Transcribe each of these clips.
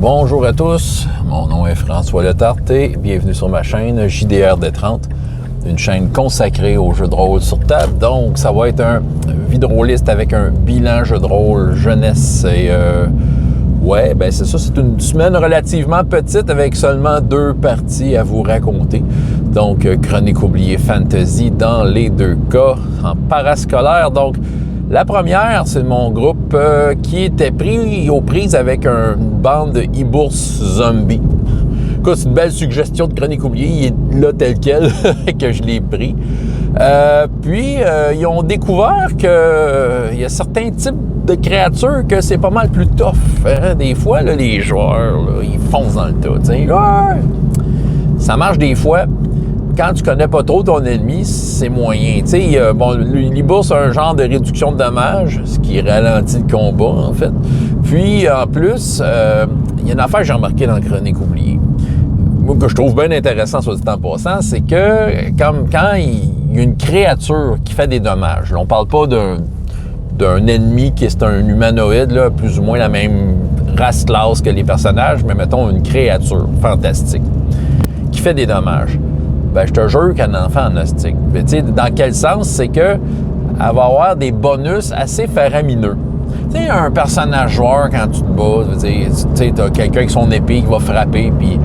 Bonjour à tous, mon nom est François Letarté, bienvenue sur ma chaîne JDR D30, une chaîne consacrée aux jeux de rôle sur table. Donc ça va être un vidéoliste avec un bilan jeu de rôle jeunesse et ouais, ben c'est ça, c'est une semaine relativement petite avec seulement 2 parties à vous raconter. Donc Chronique oubliée fantasy dans les 2 cas en parascolaire. Donc la première, c'est mon groupe qui était pris aux prises avec une bande de e-bourse zombies. Écoute, c'est une belle suggestion de Chronique oubliée, il est là tel quel que je l'ai pris. Puis, ils ont découvert qu'il y a certains types de créatures que c'est pas mal plus tough. Hein? Des fois, là, les joueurs, là, ils foncent dans le tas. T'sais. Ouais. Ça marche des fois. Quand tu connais pas trop ton ennemi, c'est moyen. Bon, l'e-bourse a un genre de réduction de dommages, ce qui ralentit le combat, en fait. Puis, en plus, il y a une affaire que j'ai remarqué dans Chronique oubliée. Moi, que je trouve bien intéressant, soit dit en passant, c'est que quand il y a une créature qui fait des dommages, là, on parle pas d'un ennemi qui est un humanoïde, là, plus ou moins la même race classe que les personnages, mais mettons une créature fantastique qui fait des dommages. Ben, je te jure qu'un enfant en hostique. Mais tu sais, dans quel sens? C'est que elle va avoir des bonus assez faramineux. Tu sais, un personnage joueur, quand tu te bats, tu sais, t'as quelqu'un avec son épée qui va frapper, puis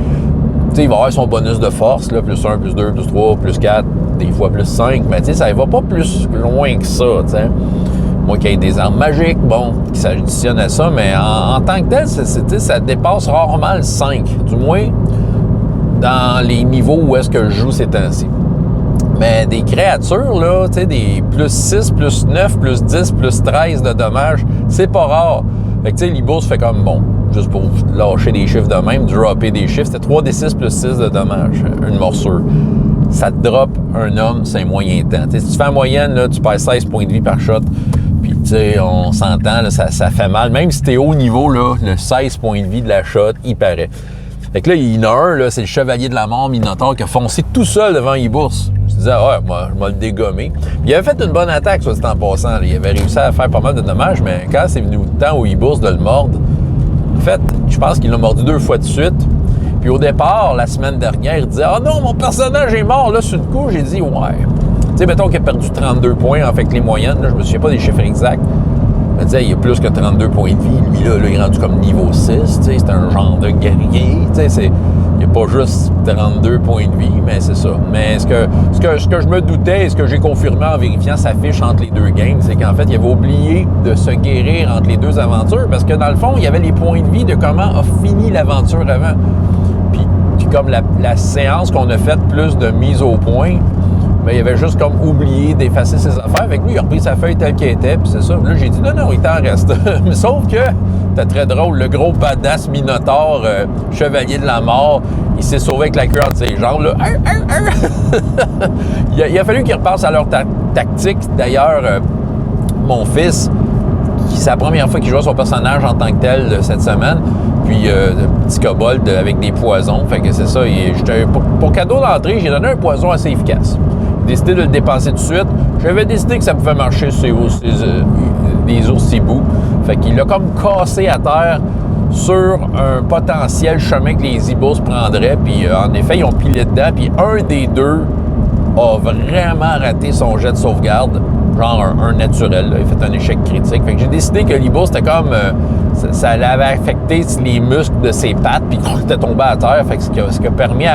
tu sais, il va avoir son bonus de force, là, plus 1, plus 2, plus 3, plus 4, des fois plus 5, mais tu sais, ça ne va pas plus loin que ça, tu sais. Moi, qu'il y ait des armes magiques, bon, qui s'additionnent à ça, mais en tant que tel, ça dépasse rarement le 5, du moins dans les niveaux où est-ce que je joue ces temps-ci. Mais des créatures, là, tu sais, des plus 6, plus 9, plus 10, plus 13 de dommages, c'est pas rare. Fait que, tu sais, l'e-bourse fait comme, bon, juste pour lâcher des chiffres de même, dropper des chiffres, c'était 3d6 plus 6 de dommages, une morsure. Ça te drop un homme, c'est un moyen temps. Tu sais, si tu fais en moyenne, là, tu perds 16 points de vie par shot, puis, tu sais, on s'entend, là, ça fait mal. Même si t'es haut niveau, là, le 16 points de vie de la shot, il paraît. Fait que là, il y en a un, là, c'est le chevalier de la mort Minotaur qui a foncé tout seul devant e-bourse. Je me disais, ouais, moi, je vais le dégommer. Puis il avait fait une bonne attaque, soit dit en passant. Là. Il avait réussi à faire pas mal de dommages, mais quand c'est venu le temps au e-bourse de le mordre, en fait, je pense qu'il l'a mordu 2 fois de suite. Puis au départ, la semaine dernière, il disait, ah non, mon personnage est mort. Là, sur le coup, j'ai dit, ouais. Tu sais, mettons qu'il a perdu 32 points, en fait, les moyennes, là, je me souviens pas des chiffres exacts. Je me disais, il y a plus que 32 points de vie. Lui, là, il est rendu comme niveau 6. C'est un genre de guerrier. Il n'y a pas juste 32 points de vie, mais c'est ça. Mais ce que je me doutais et ce que j'ai confirmé en vérifiant sa fiche entre les 2 games, c'est qu'en fait, il avait oublié de se guérir entre les 2 aventures parce que dans le fond, il y avait les points de vie de comment a fini l'aventure avant. Puis comme la séance qu'on a faite plus de mise au point, mais il avait juste comme oublié d'effacer ses affaires. Avec lui, il a repris sa feuille telle qu'elle était, puis c'est ça. Là, j'ai dit, non, il t'en reste. Mais sauf que, c'était très drôle, le gros badass Minotaur, chevalier de la mort, il s'est sauvé avec la queue entre ses jambes, là. Il a fallu qu'il repasse à leur tactique. D'ailleurs, mon fils, c'est la première fois qu'il joue son personnage en tant que tel cette semaine, puis petit kobold avec des poisons. Fait que c'est ça. Pour cadeau d'entrée, j'ai donné un poison assez efficace. J'ai décidé de le dépenser tout de suite. J'avais décidé que ça pouvait marcher sur des ours hiboux. Fait qu'il l'a comme cassé à terre sur un potentiel chemin que les hiboux prendraient. Puis en effet, ils ont pilé dedans. Puis un des 2 a vraiment raté son jet de sauvegarde. Genre un naturel. Là. Il a fait un échec critique. Fait que j'ai décidé que l'hibou, c'était comme... ça l'avait affecté les muscles de ses pattes. Puis il était tombé à terre. Fait que ce qui a permis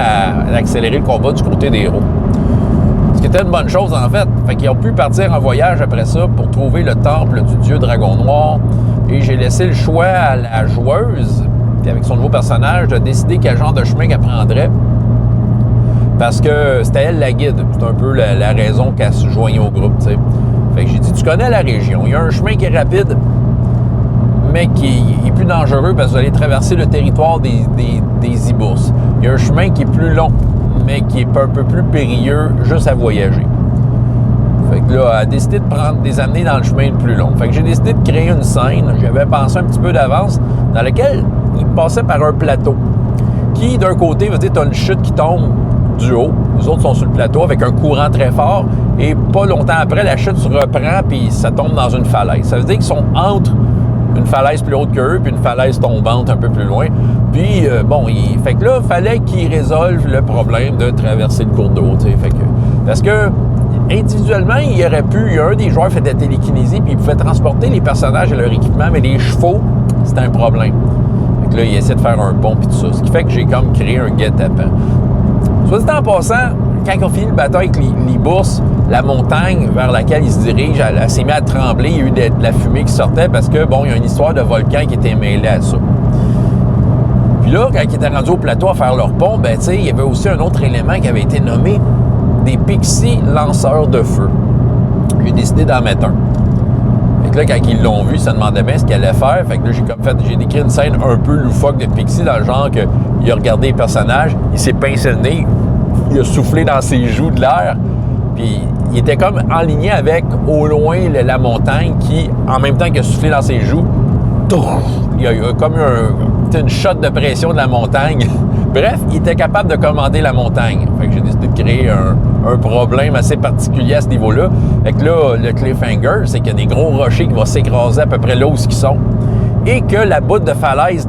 d'accélérer le combat du côté des héros. Ce qui était une bonne chose, en fait. Fait qu'ils ont pu partir en voyage après ça pour trouver le temple du dieu dragon noir. Et j'ai laissé le choix à la joueuse, puis avec son nouveau personnage, de décider quel genre de chemin qu'elle prendrait. Parce que c'était elle la guide. C'est un peu la raison qu'elle se joignait au groupe, tu sais. Fait que j'ai dit, tu connais la région. Il y a un chemin qui est rapide, mais qui est plus dangereux parce que vous allez traverser le territoire des hibourses. Il y a un chemin qui est plus long, mais qui est un peu plus périlleux juste à voyager. Fait que là, elle a décidé de les amener dans le chemin le plus long. Fait que j'ai décidé de créer une scène, j'avais pensé un petit peu d'avance, dans laquelle il passait par un plateau. Qui, d'un côté, veut dire, tu as une chute qui tombe du haut. Les autres sont sur le plateau avec un courant très fort. Et pas longtemps après, la chute se reprend puis ça tombe dans une falaise. Ça veut dire qu'ils sont entre une falaise plus haute qu'eux, puis une falaise tombante un peu plus loin. Puis, fait que là, il fallait qu'ils résolvent le problème de traverser le cours d'eau, tu sais. Parce que, individuellement, il y a un des joueurs fait de la télékinésie, puis il pouvait transporter les personnages et leur équipement, mais les chevaux, c'était un problème. Fait que là, il essaie de faire un pont, puis tout ça. Ce qui fait que j'ai comme créé un guet-apens. Soit dit en passant, quand ils ont fini le bataille avec les bourses, la montagne vers laquelle ils se dirigent, elle s'est mise à trembler. Il y a eu de la fumée qui sortait parce que, il y a une histoire de volcan qui était mêlée à ça. Puis là, quand ils étaient rendus au plateau à faire leur pont, il y avait aussi un autre élément qui avait été nommé des pixies lanceurs de feu. J'ai décidé d'en mettre un. Fait que là, quand ils l'ont vu, ils se demandaient bien ce qu'ils allaient faire. Fait que là, j'ai décrit une scène un peu loufoque de Pixie, dans le genre qu'il a regardé les personnages, il s'est pincé le nez, il a soufflé dans ses joues de l'air, puis il était comme enligné avec, au loin, la montagne qui, en même temps qu'il a soufflé dans ses joues, il y a comme une shot de pression de la montagne. Bref, il était capable de commander la montagne. Fait que j'ai décidé de créer un problème assez particulier à ce niveau-là. Fait que là, le cliffhanger, c'est qu'il y a des gros rochers qui vont s'écraser à peu près là où ils sont. Et que la bout de falaise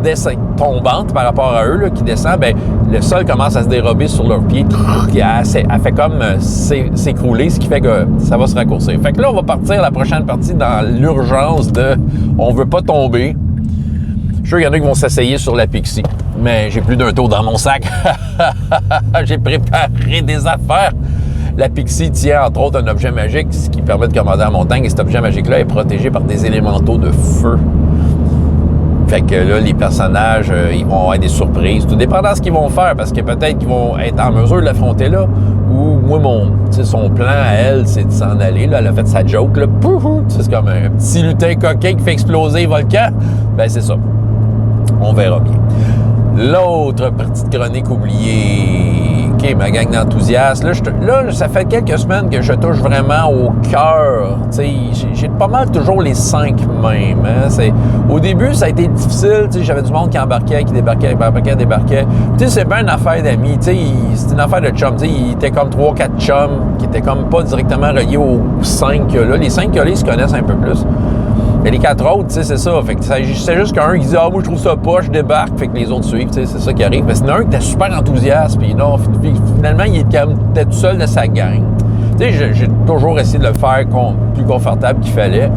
tombante par rapport à eux, là, qui descend, le sol commence à se dérober sur leurs pieds. Elle fait comme s'écrouler, ce qui fait que ça va se raccourcir. Fait que là, on va partir la prochaine partie dans l'urgence de « on veut pas tomber ». Je suis sûr qu'il y en a qui vont s'essayer sur la Pixie, mais j'ai plus d'un tour dans mon sac. J'ai préparé des affaires. La Pixie tient entre autres un objet magique, ce qui permet de commander la montagne, et cet objet magique-là est protégé par des élémentaux de feu. Fait que là, les personnages, ils vont avoir des surprises, tout dépendant de ce qu'ils vont faire, parce que peut-être qu'ils vont être en mesure de l'affronter là, ou moi, son plan à elle, c'est de s'en aller, là, elle a fait sa joke, là, c'est comme un petit lutin coquin qui fait exploser les volcans, c'est ça. On verra bien. L'autre petite chronique oubliée. OK, ma gang d'enthousiastes. Là, ça fait quelques semaines que je touche vraiment au cœur. J'ai pas mal toujours les 5 mêmes. Hein? Au début, ça a été difficile. J'avais du monde qui embarquait, qui débarquait. C'est pas une affaire d'amis. C'est une affaire de chums. Il était comme 3-4 chums qui étaient comme pas directement reliés aux 5 qu'il y a là. Les 5 qu'il y a là, ils se connaissent un peu plus. Mais les 4 autres, c'est ça. Fait que c'est juste qu'un qui dit « Ah, moi, je trouve ça pas, je débarque. » Fait que les autres suivent, c'est ça qui arrive. Mais c'est un qui était super enthousiaste, puis non, finalement, il était tout seul de sa gang. J'ai toujours essayé de le faire plus confortable qu'il fallait.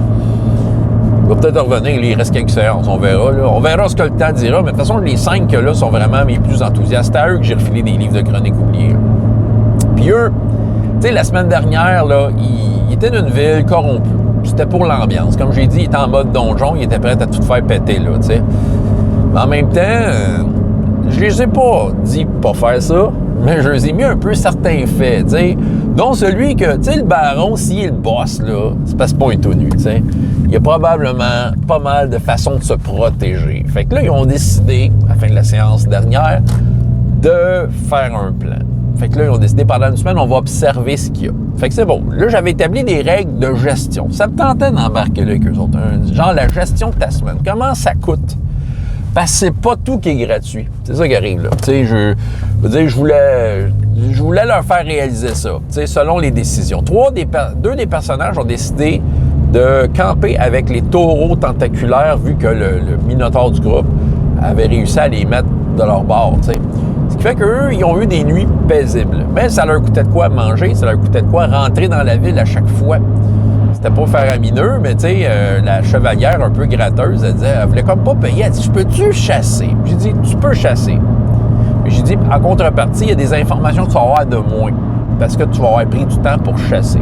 Il va peut-être revenir, il reste quelques séances, on verra. Là. On verra ce que le temps dira, mais de toute façon, les 5 que là sont vraiment mes plus enthousiastes. C'est à eux que j'ai refilé des livres de chroniques oubliées. Puis eux, la semaine dernière, là, ils étaient d'une ville corrompue. C'était pour l'ambiance. Comme j'ai dit, il était en mode donjon, il était prêt à tout faire péter, là, tu sais. Mais en même temps, je les ai pas dit pas faire ça, mais je les ai mis un peu certains faits, tu sais. Dont celui que, tu sais, le baron, s'il est le boss, là, c'est parce que c'est pas un tout nu, tu sais. Il y a probablement pas mal de façons de se protéger. Fait que là, ils ont décidé, à la fin de la séance dernière, de faire un plan. Fait que là, ils ont décidé, pendant une semaine, on va observer ce qu'il y a. Fait que c'est bon. Là, j'avais établi des règles de gestion. Ça me tentait d'embarquer là avec eux autres. Genre, la gestion de ta semaine. Comment ça coûte? Parce que c'est pas tout qui est gratuit. C'est ça qui arrive, là. Tu sais, je veux dire, je voulais leur faire réaliser ça, tu sais, selon les décisions. Deux des personnages ont décidé de camper avec les taureaux tentaculaires, vu que le minotaure du groupe avait réussi à les mettre de leur bord, tu sais. Ce qui fait qu'eux, ils ont eu des nuits paisibles. Mais ça leur coûtait de quoi manger, ça leur coûtait de quoi rentrer dans la ville à chaque fois. C'était pas faramineux, mais tu sais, la chevalière un peu gratteuse, elle voulait comme pas payer. Elle dit, peux-tu chasser? J'ai dit, tu peux chasser. J'ai dit, en contrepartie, il y a des informations que tu vas avoir de moins, parce que tu vas avoir pris du temps pour chasser.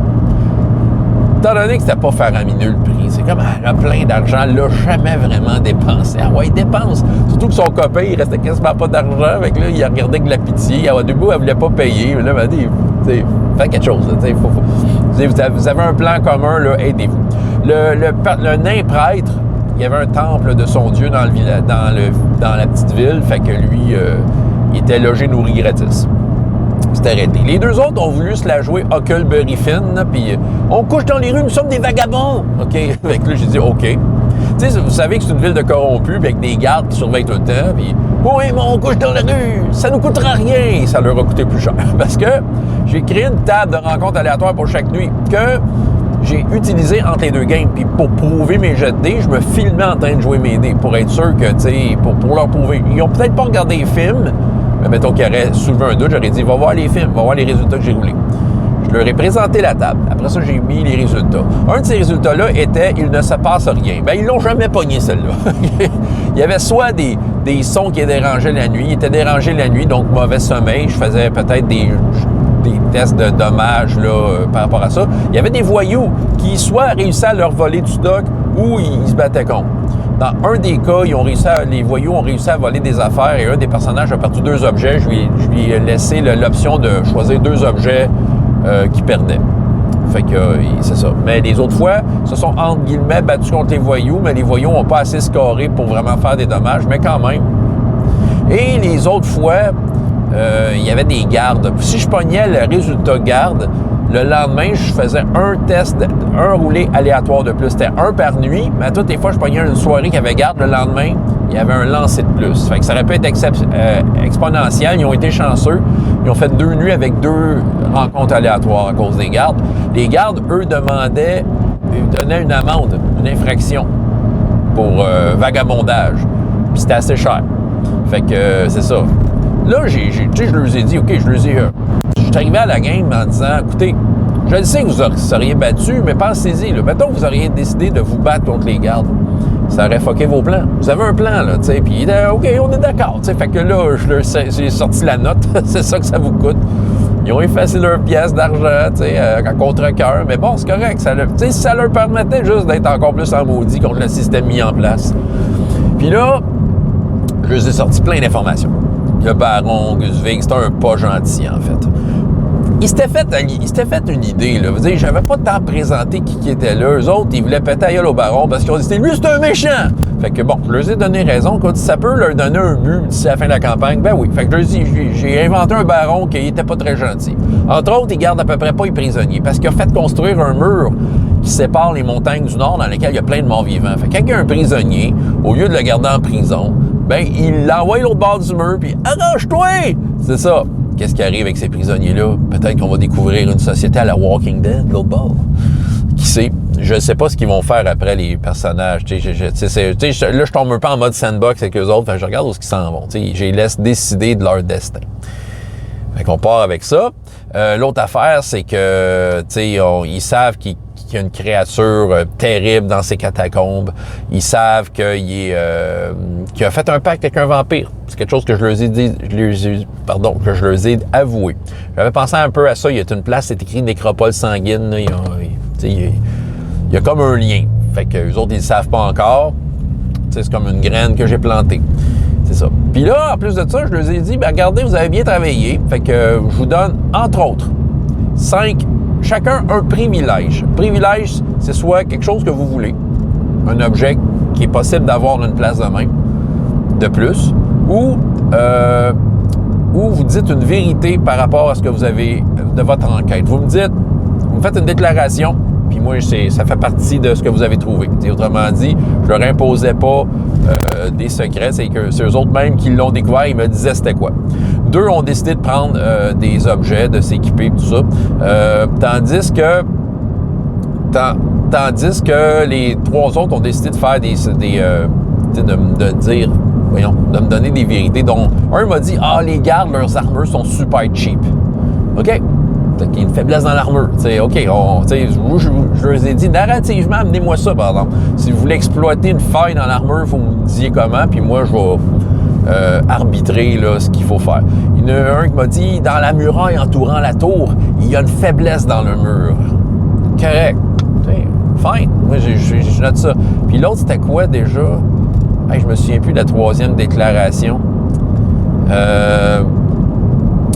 Étant donné que c'était pas faramineux le prix, c'est comme, elle a plein d'argent, elle l'a jamais vraiment dépensé. Ah ouais, il dépense. Surtout que son copain, il restait quasiment pas d'argent, avec là, il regardait avec de la pitié. À debout, elle voulait pas payer. Là, elle m'a dit, faites quelque chose. Vous avez un plan commun, là, aidez-vous. Le nain prêtre, il y avait un temple de son dieu dans la petite ville, fait que lui, il était logé, nourri gratis. C'était arrêté. Les deux autres ont voulu se la jouer Huckleberry Finn, puis on couche dans les rues, nous sommes des vagabonds. OK? Fait que là, j'ai dit OK. Tu sais, vous savez que c'est une ville de corrompus, avec des gardes qui surveillent tout le temps, puis oui, mais on couche dans la rue, ça nous coûtera rien. Ça leur a coûté plus cher. Parce que j'ai créé une table de rencontre aléatoire pour chaque nuit, que j'ai utilisé entre les deux games. Puis pour prouver mes jets de dés, je me filmais en train de jouer mes dés pour être sûr que, tu sais, pour leur prouver. Ils ont peut-être pas regardé les films, mais mettons qu'ils auraient soulevé un doute, j'aurais dit, va voir les films, va voir les résultats que j'ai roulés. Je leur ai présenté la table. Après ça, j'ai mis les résultats. Un de ces résultats-là était « Il ne se passe rien ». Bien, ils l'ont jamais pogné, celle-là. Il y avait soit des sons qui dérangeaient la nuit. Ils étaient dérangés la nuit, donc mauvais sommeil. Je faisais peut-être des tests de dommages là, par rapport à ça. Il y avait des voyous qui soit réussissaient à leur voler du stock ou ils se battaient contre. Dans un des cas, les voyous ont réussi à voler des affaires et un des personnages a perdu 2 objets. Je lui ai laissé l'option de choisir 2 objets qui perdaient. Fait que c'est ça. Mais les autres fois, se sont entre guillemets battus contre les voyous, mais les voyous n'ont pas assez scoré pour vraiment faire des dommages, mais quand même. Et les autres fois, il y avait des gardes. Si je pognais le résultat garde, le lendemain, je faisais un test, un roulé aléatoire de plus. C'était 1 par nuit, mais à toutes les fois, je pognais une soirée qui avait garde. Le lendemain, il y avait un lancer de plus. Fait que ça aurait pu être exponentiel. Ils ont été chanceux. Ils ont fait 2 nuits avec 2 rencontres aléatoires à cause des gardes. Les gardes, eux, donnaient une amende, une infraction pour vagabondage. Puis c'était assez cher. Fait que c'est ça. Là, je leur ai dit, OK, je suis arrivé à la game en disant, écoutez, je le sais que vous seriez battu, mais pensez-y, là, mettons que vous auriez décidé de vous battre contre les gardes. Ça aurait fucké vos plans. Vous avez un plan, là, tu sais, puis OK, on est d'accord, tu sais, fait que là, j'ai sorti la note, c'est ça que ça vous coûte. Ils ont effacé leur pièce d'argent, tu sais, à contre-cœur, mais bon, c'est correct, ça leur permettait juste d'être encore plus en maudit contre le système mis en place. Puis là, je les ai sorti plein d'informations. Le baron Gusvig, c'était un pas gentil, en fait. Il s'était fait une idée, là. Vous dire, j'avais pas tant présenté qui était là. Eux autres, ils voulaient péter à gueule au baron parce qu'ils ont dit, lui, c'est un méchant! Fait que bon, je leur ai donné raison. Quand ça peut leur donner un but d'ici la fin de la campagne, ben oui. Fait que j'ai inventé un baron qui était pas très gentil. Entre autres, il garde à peu près pas les prisonniers parce qu'il a fait construire un mur qui sépare les montagnes du nord dans lesquelles il y a plein de morts vivants. Fait que quand il y a un prisonnier, au lieu de le garder en prison, ben il l'envoie l'autre bord du mur, puis arrange-toi! C'est ça. Qu'est-ce qui arrive avec ces prisonniers-là? Peut-être qu'on va découvrir une société à la Walking Dead, l'autre bord. Qui sait? Je ne sais pas ce qu'ils vont faire après les personnages. Là, je tombe un peu en mode sandbox avec eux autres. Fait que je regarde où ils s'en vont. Je les laisse décider de leur destin. Fait qu'on part avec ça. L'autre affaire, c'est que ils savent qu'il y a une créature terrible dans ces catacombes. Ils savent qu'il a fait un pacte avec un vampire. C'est quelque chose que je leur ai dit, que je leur ai avoué. J'avais pensé un peu à ça. Il y a une place, c'est écrit nécropole sanguine. Là, il y a comme un lien. Fait que eux autres, ils ne savent pas encore. C'est comme une graine que j'ai plantée. C'est ça. Puis là, en plus de ça, je leur ai dit, regardez, vous avez bien travaillé. Fait que je vous donne, entre autres, 5, chacun un privilège. Privilège, c'est soit quelque chose que vous voulez, un objet qui est possible d'avoir dans une place de même, de plus, ou vous dites une vérité par rapport à ce que vous avez de votre enquête. Vous me faites une déclaration, puis moi, ça fait partie de ce que vous avez trouvé. Autrement dit, je leur imposais pas des secrets, c'est eux autres même qui l'ont découvert, ils me disaient c'était quoi. 2 ont décidé de prendre des objets, de s'équiper, tout ça, tandis que les 3 autres ont décidé de faire de me donner des vérités, dont un m'a dit, les gardes, leurs armures sont super cheap. OK? Il y a une faiblesse dans l'armure. OK, je leur ai dit, narrativement, amenez-moi ça, par exemple. Si vous voulez exploiter une faille dans l'armure, vous me disiez comment, puis moi, je vais arbitrer là, ce qu'il faut faire. Il y en a un qui m'a dit, dans la muraille entourant la tour, il y a une faiblesse dans le mur. Correct. Fine. Moi, je note ça. Puis l'autre, c'était quoi déjà? Je me souviens plus de la 3e déclaration.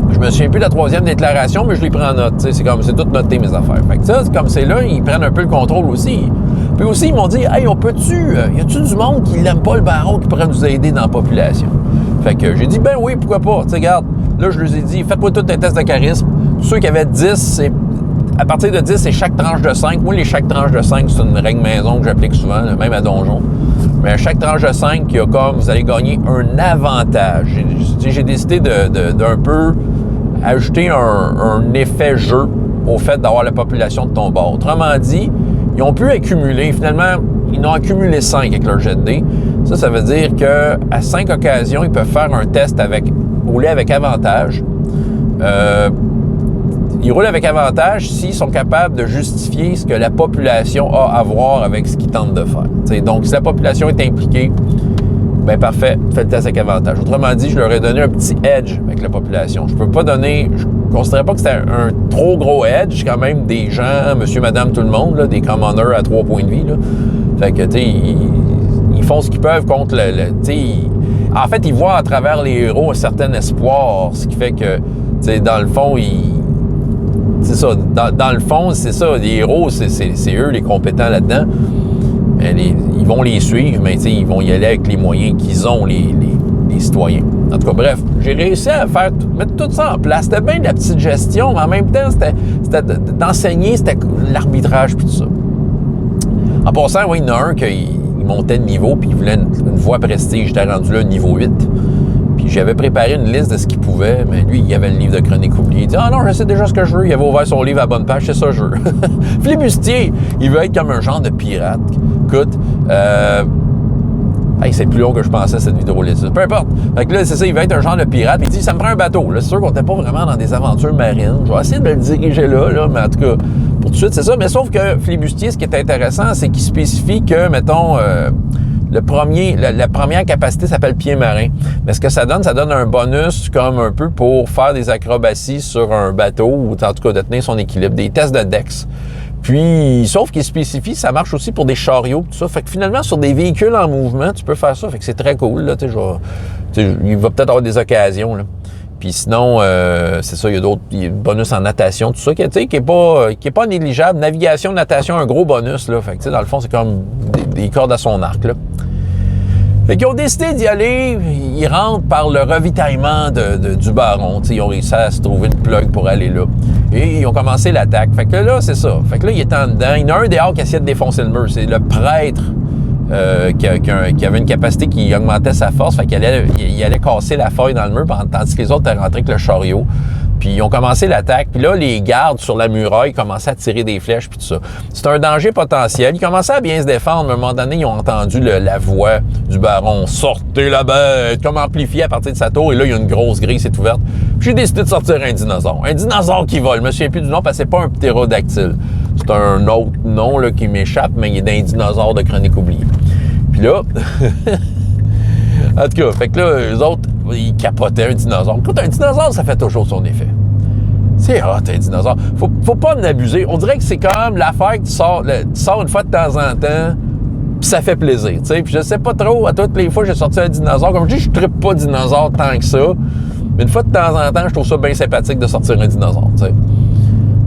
Je me souviens plus de la 3e déclaration, mais je les prends en note. C'est tout noté, mes affaires. Fait que ça, comme c'est là, ils prennent un peu le contrôle aussi. Puis aussi, ils m'ont dit, y a-tu du monde qui l'aime pas le baron qui pourrait nous aider dans la population? Fait que j'ai dit, ben oui, pourquoi pas. Regarde, là, je leur ai dit, faites-moi tous un test de charisme. Ceux qui avaient 10, à partir de 10, c'est chaque tranche de 5. Moi, chaque tranche de 5, c'est une règle maison que j'applique souvent, même à Donjon. Mais à chaque tranche de 5, vous allez gagner un avantage. J'ai décidé d'un peu ajouter un effet jeu au fait d'avoir la population de ton bord. Autrement dit, ils ont pu accumuler, finalement, ils en ont accumulé 5 avec leur jet de dés. Ça veut dire qu'à 5 occasions, ils peuvent faire un test rouler avec avantage. Ils roulent avec avantage s'ils sont capables de justifier ce que la population a à voir avec ce qu'ils tentent de faire. T'sais, donc, si la population est impliquée, bien parfait, fais le test avec avantage. Autrement dit, je leur ai donné un petit edge avec la population. Je ne considérais pas que c'était un trop gros edge, quand même, des gens, monsieur, madame, tout le monde, là, des commoners à 3 points de vie. Là. Fait que, tu sais, ils font ce qu'ils peuvent contre en fait, ils voient à travers les héros un certain espoir, ce qui fait que, tu sais, dans le fond, c'est ça. Dans le fond, c'est ça. Les héros, c'est eux les compétents là-dedans. Ils vont les suivre, mais ils vont y aller avec les moyens qu'ils ont, les citoyens. En tout cas, bref, j'ai réussi à mettre tout ça en place. C'était bien de la petite gestion, mais en même temps, c'était d'enseigner, c'était l'arbitrage puis tout ça. En passant, oui, il y en a un qui montait de niveau puis il voulait une voie prestige. J'étais rendu là niveau 8. Puis j'avais préparé une liste de ce qu'il pouvait, mais lui, il avait le livre de chronique oublié. Il dit « Ah non, je sais déjà ce que je veux. » Il avait ouvert son livre à la bonne page, c'est ça que je veux. Flibustier, il veut être comme un genre de pirate. Écoute, c'est plus long que je pensais, cette vidéo-là. Peu importe. Fait que là, c'est ça, il veut être un genre de pirate. Il dit « Ça me prend un bateau. » Là, c'est sûr qu'on n'était pas vraiment dans des aventures marines. Je vais essayer de me le diriger là, mais en tout cas, pour tout de suite, c'est ça. Mais sauf que Flibustier, ce qui est intéressant, c'est qu'il spécifie que, mettons... la première capacité s'appelle pied marin. Mais ce que ça donne un bonus comme un peu pour faire des acrobaties sur un bateau ou en tout cas de tenir son équilibre, des tests de Dex. Puis, sauf qu'il spécifie, ça marche aussi pour des chariots, tout ça. Fait que finalement, sur des véhicules en mouvement, tu peux faire ça. Fait que c'est très cool, là. Il va peut-être avoir des occasions, là. Puis sinon, c'est ça, il y a d'autres bonus en natation, tout ça, qui est pas négligeable. Navigation, natation, un gros bonus, là. Fait que, dans le fond, c'est comme des cordes à son arc, là. Fait qu'ils ont décidé d'y aller. Ils rentrent par le ravitaillement du baron. T'sais, ils ont réussi à se trouver une plug pour aller là. Et ils ont commencé l'attaque. Fait que là, c'est ça. Fait que là, il est en dedans. Il y en a un dehors qui essayait de défoncer le mur. C'est le prêtre qui avait une capacité qui augmentait sa force. Fait qu'il allait casser la feuille dans le mur, tandis que les autres étaient rentrés avec le chariot. Puis ils ont commencé l'attaque. Puis là, les gardes sur la muraille commençaient à tirer des flèches puis tout ça. C'est un danger potentiel. Ils commençaient à bien se défendre. Mais à un moment donné, ils ont entendu la voix du baron. « Sortez la bête! » Comme amplifié à partir de sa tour. Et là, il y a une grosse grille, c'est ouverte. Puis j'ai décidé de sortir un dinosaure. Un dinosaure qui vole. Je me souviens plus du nom parce que c'est pas un ptérodactyle. C'est un autre nom là, qui m'échappe, mais il est d'un dinosaure de chronique oubliée. Puis là... En tout cas, fait que là, eux autres, ils capotaient un dinosaure. Écoute, un dinosaure, ça fait toujours son effet. C'est hot, un dinosaure. Faut pas en abuser. On dirait que c'est comme l'affaire que tu sors une fois de temps en temps, puis ça fait plaisir, tu sais. Puis je sais pas trop, à toutes les fois, j'ai sorti un dinosaure. Comme je dis, je trippe pas dinosaure tant que ça. Mais une fois de temps en temps, je trouve ça bien sympathique de sortir un dinosaure, tu sais.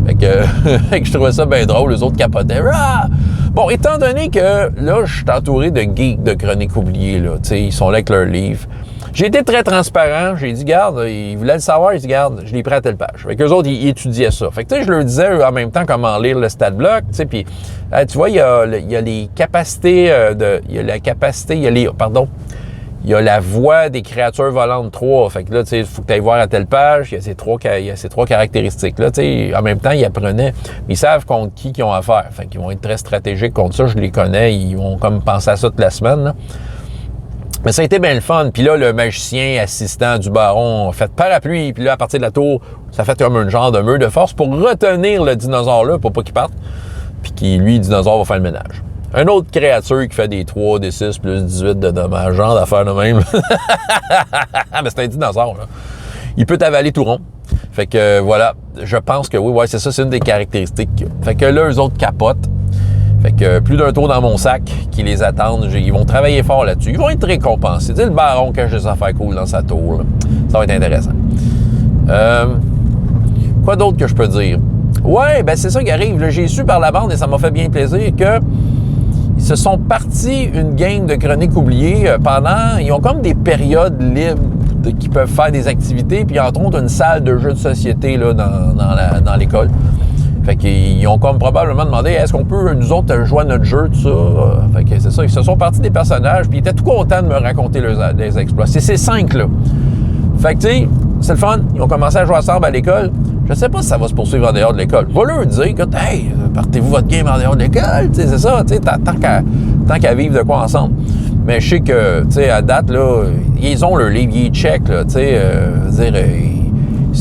Fait que je trouvais ça bien drôle, les autres capotaient. Ah! Bon, étant donné que là, je suis entouré de geeks de chroniques oubliées, là, tu sais, ils sont là avec leurs livres. J'ai été très transparent, j'ai dit, garde, ils voulaient le savoir, ils disent, garde, je l'ai pris à telle page. Fait qu'eux autres, ils étudiaient ça. Fait que, tu sais, je leur disais en même temps comment lire le stat block, tu sais, puis, tu vois, il y a les capacités il y a la voix des créatures volantes 3. Fait que là, tu sais, il faut que tu ailles voir à telle page. Il y a ces trois caractéristiques-là. Tu sais, en même temps, ils apprenaient. Ils savent contre qui ils ont affaire. Fait qu'ils vont être très stratégiques contre ça. Je les connais. Ils vont comme penser à ça toute la semaine, là. Mais ça a été bien le fun. Puis là, le magicien assistant du baron a fait parapluie. Puis là, à partir de la tour, ça fait comme un genre de mur de force pour retenir le dinosaure-là pour pas qu'il parte. Puis qui, lui, le dinosaure, va faire le ménage. Un autre créature qui fait des 3, des 6, plus 18 de dommages, genre d'affaires de même. Mais c'est un dinosaure, là. Il peut t'avaler tout rond. Fait que voilà, je pense que oui, c'est ça, c'est une des caractéristiques qu'il y a. Fait que là, eux autres capotent. Fait que plus d'un tour dans mon sac qui les attendent. Ils vont travailler fort là-dessus. Ils vont être récompensés. Tu sais, le baron cache des affaires cool dans sa tour, là. Ça va être intéressant. Quoi d'autre que je peux dire? Ouais, ben c'est ça qui arrive. Là, j'ai su par la bande et ça m'a fait bien plaisir que ils se sont partis une game de chroniques oubliées pendant... Ils ont comme des périodes libres qui peuvent faire des activités, puis entre autres une salle de jeux de société là, dans l'école. Fait qu'ils ont comme probablement demandé est-ce qu'on peut, nous autres, jouer à notre jeu, tout ça. Fait que c'est ça, ils se sont partis des personnages, puis ils étaient tout contents de me raconter leurs exploits. C'est ces 5 là. Fait que tu sais, c'est le fun. Ils ont commencé à jouer ensemble à l'école. Je sais pas si ça va se poursuivre en dehors de l'école. Va leur dire que, hey, partez-vous votre game en dehors de l'école, c'est ça, tant qu'à vivre de quoi ensemble. Mais je sais que, à date, là, ils ont leur livre, ils checkent, là,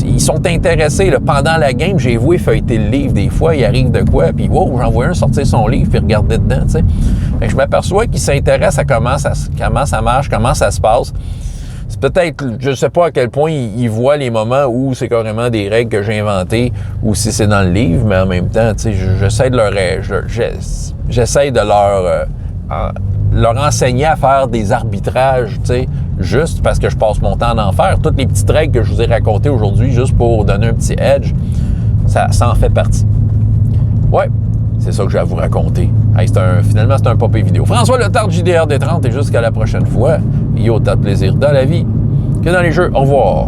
ils sont intéressés. Là, pendant la game, j'ai vu feuilleter le livre des fois, il arrive de quoi, puis wow, j'en vois un sortir son livre puis regarder dedans, tu sais. Je m'aperçois qu'ils s'intéressent à comment ça marche, comment ça se passe. C'est peut-être, je ne sais pas à quel point ils voient les moments où c'est carrément des règles que j'ai inventées ou si c'est dans le livre, mais en même temps, j'essaie de leur enseigner à faire des arbitrages, juste parce que je passe mon temps à en faire. Toutes les petites règles que je vous ai racontées aujourd'hui, juste pour donner un petit edge, ça en fait partie. Ouais, c'est ça que j'ai à vous raconter. Hey, finalement, c'est un popé vidéo. François Letarte, JDR des 30, et jusqu'à la prochaine fois, il y a autant de plaisir dans la vie que dans les jeux. Au revoir.